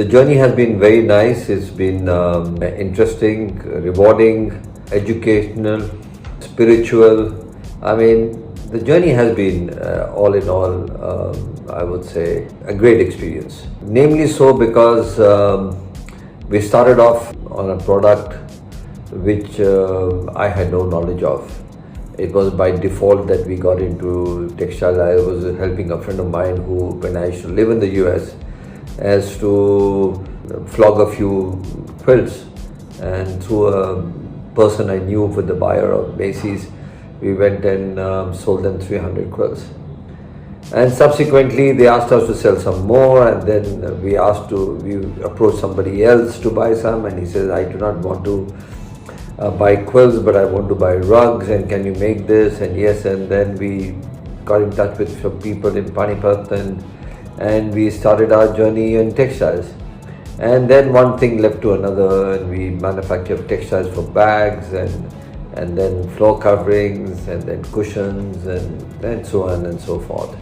The journey has been very nice. It's been interesting, rewarding, educational, spiritual. I mean, the journey has been, all in all, I would say, a great experience. Namely so because we started off on a product which I had no knowledge of. It was by default that we got into textile. I was helping a friend of mine who, when I used to live in the US, as to flog a few quilts, and through a person I knew with the buyer of Macy's, we went and sold them 300 quilts. And subsequently they asked us to sell some more, and then we approached somebody else to buy some, and he says, I do not want to buy quilts, but I want to buy rugs, and can you make this? And yes, and then we got in touch with some people in Panipat, and we started our journey in textiles. And then one thing led to another, and we manufactured textiles for bags, and then floor coverings, and then cushions, and so on and so forth.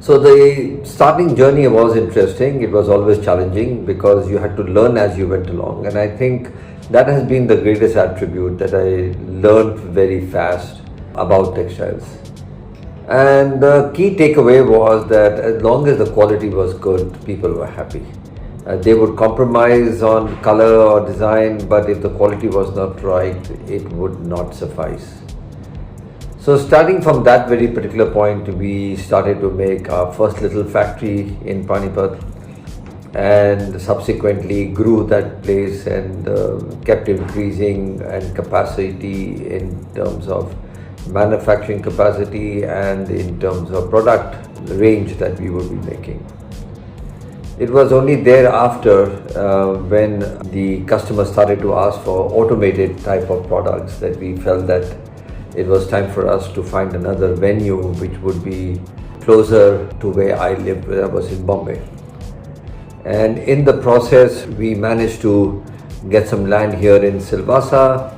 So the starting journey was interesting. It was always challenging because you had to learn as you went along, and I think that has been the greatest attribute, that I learned very fast about textiles. And the key takeaway was that as long as the quality was good, people were happy. They would compromise on color or design, but if the quality was not right, it would not suffice. So starting from that very particular point, we started to make our first little factory in Panipat, and subsequently grew that place and kept increasing and capacity in terms of manufacturing capacity and in terms of product range that we would be making. It was only thereafter when the customers started to ask for automated type of products that we felt that it was time for us to find another venue which would be closer to where I lived, where I was in Bombay. And in the process, we managed to get some land here in Silvassa,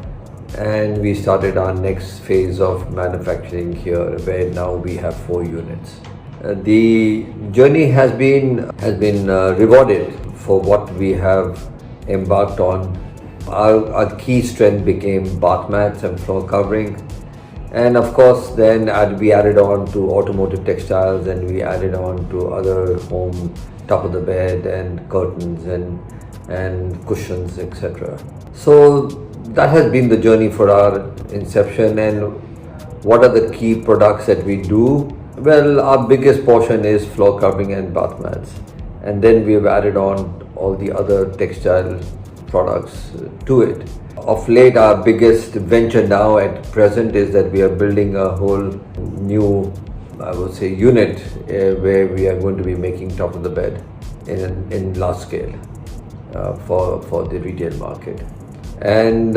and we started our next phase of manufacturing here, where now we have 4 units. The journey has been rewarded for what we have embarked on. Our key strength became bath mats and floor covering, and of course then we added on to automotive textiles, and we added on to other home top of the bed and curtains and cushions, etc. So that has been the journey for our inception. And what are the key products that we do? Well, our biggest portion is floor covering and bath mats, and then we have added on all the other textile products to it. Of late, our biggest venture now at present is that we are building a whole new, I would say, unit where we are going to be making top of the bed in large scale for the retail market. And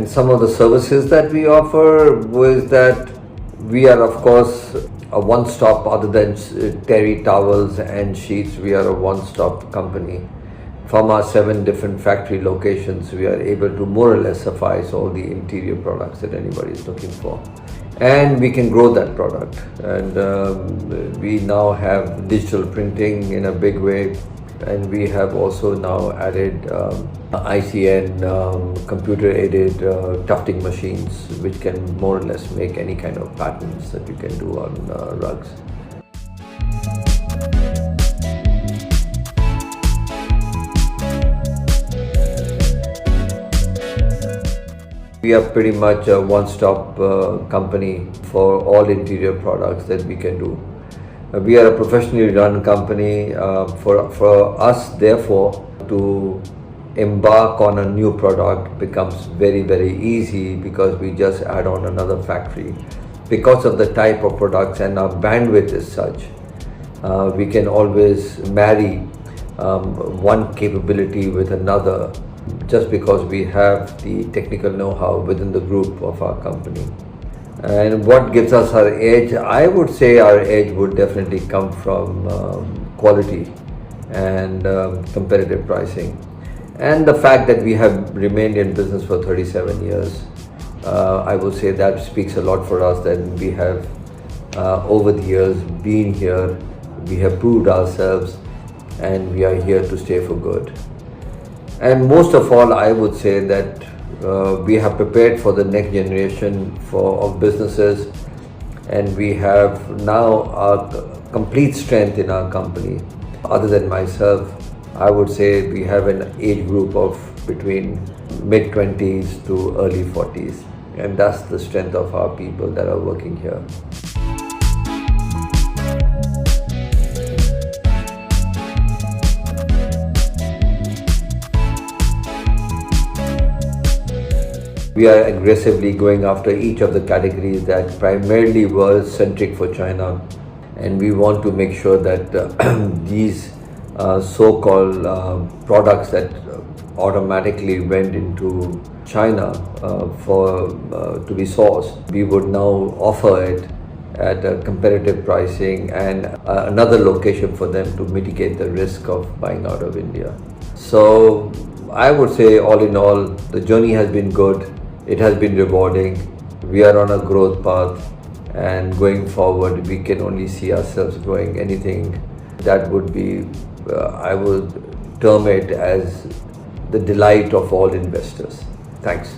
some of the services that we offer was that we are, of course, a one-stop. Other than terry towels and sheets, we are a one-stop company. From our 7 different factory locations, we are able to more or less suffice all the interior products that anybody is looking for. And we can grow that product. And we now have digital printing in a big way. And we have also now added ICN computer-aided tufting machines, which can more or less make any kind of patterns that you can do on rugs. We are pretty much a one-stop company for all interior products that we can do. We are a professionally run company. For us, therefore, to embark on a new product becomes very, very easy because we just add on another factory. Because of the type of products and our bandwidth is such, we can always marry one capability with another, just because we have the technical know-how within the group of our company. And what gives us our edge? I would say our edge would definitely come from quality and competitive pricing. And the fact that we have remained in business for 37 years, I would say that speaks a lot for us, that we have over the years been here, we have proved ourselves, and we are here to stay for good. And most of all, I would say that we have prepared for the next generation of businesses, and we have now a complete strength in our company. Other than myself, I would say we have an age group of between mid-20s to early 40s, and that's the strength of our people that are working here. We are aggressively going after each of the categories that primarily were centric for China, and we want to make sure that these so-called products that automatically went into China to be sourced, we would now offer it at a competitive pricing and another location for them to mitigate the risk of buying out of India. So I would say, all in all, the journey has been good. It has been rewarding. We are on a growth path, and going forward, we can only see ourselves growing. Anything that would be, I would term it as the delight of all investors. Thanks.